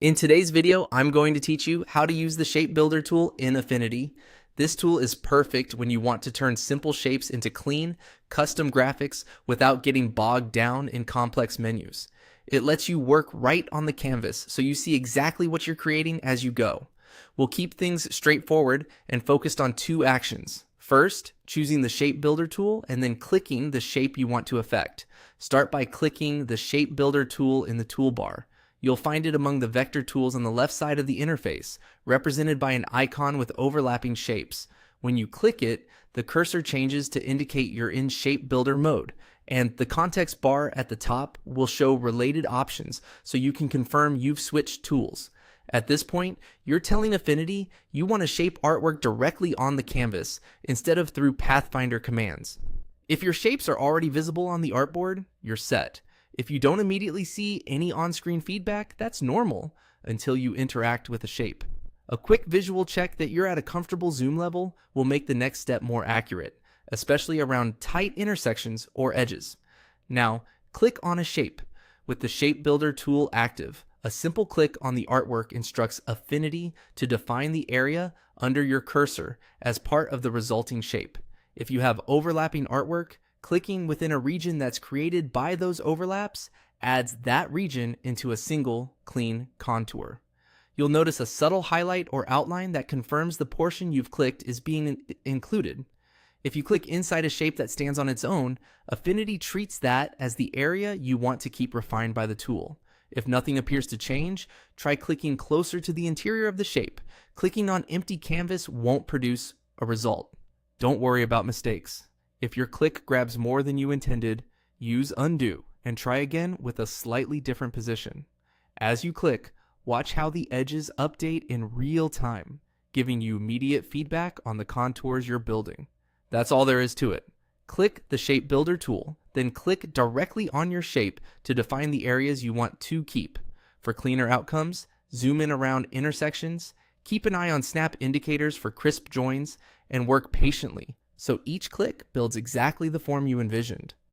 In today's video, I'm going to teach you how to use the Shape Builder tool in Affinity. This tool is perfect when you want to turn simple shapes into clean, custom graphics without getting bogged down in complex menus. It lets you work right on the canvas so you see exactly what you're creating as you go. We'll keep things straightforward and focused on two actions. First, choosing the Shape Builder tool and then clicking the shape you want to affect. Start by clicking the Shape Builder tool in the toolbar. You'll find it among the vector tools on the left side of the interface, represented by an icon with overlapping shapes. When you click it, the cursor changes to indicate you're in Shape Builder mode, and the context bar at the top will show related options so you can confirm you've switched tools. At this point, you're telling Affinity you want to shape artwork directly on the canvas instead of through Pathfinder commands. If your shapes are already visible on the artboard, you're set. If you don't immediately see any on-screen feedback, that's normal until you interact with a shape. A quick visual check that you're at a comfortable zoom level will make the next step more accurate, especially around tight intersections or edges. Now, click on a shape. With the Shape Builder tool active, a simple click on the artwork instructs Affinity to define the area under your cursor as part of the resulting shape. If you have overlapping artwork, clicking within a region that's created by those overlaps adds that region into a single, clean contour. You'll notice a subtle highlight or outline that confirms the portion you've clicked is being included. If you click inside a shape that stands on its own, Affinity treats that as the area you want to keep refined by the tool. If nothing appears to change, try clicking closer to the interior of the shape. Clicking on empty canvas won't produce a result. Don't worry about mistakes. If your click grabs more than you intended, use undo and try again with a slightly different position. As you click, watch how the edges update in real time, giving you immediate feedback on the contours you're building. That's all there is to it. Click the Shape Builder tool, then click directly on your shape to define the areas you want to keep. For cleaner outcomes, zoom in around intersections, keep an eye on snap indicators for crisp joins, and work patiently so each click builds exactly the form you envisioned.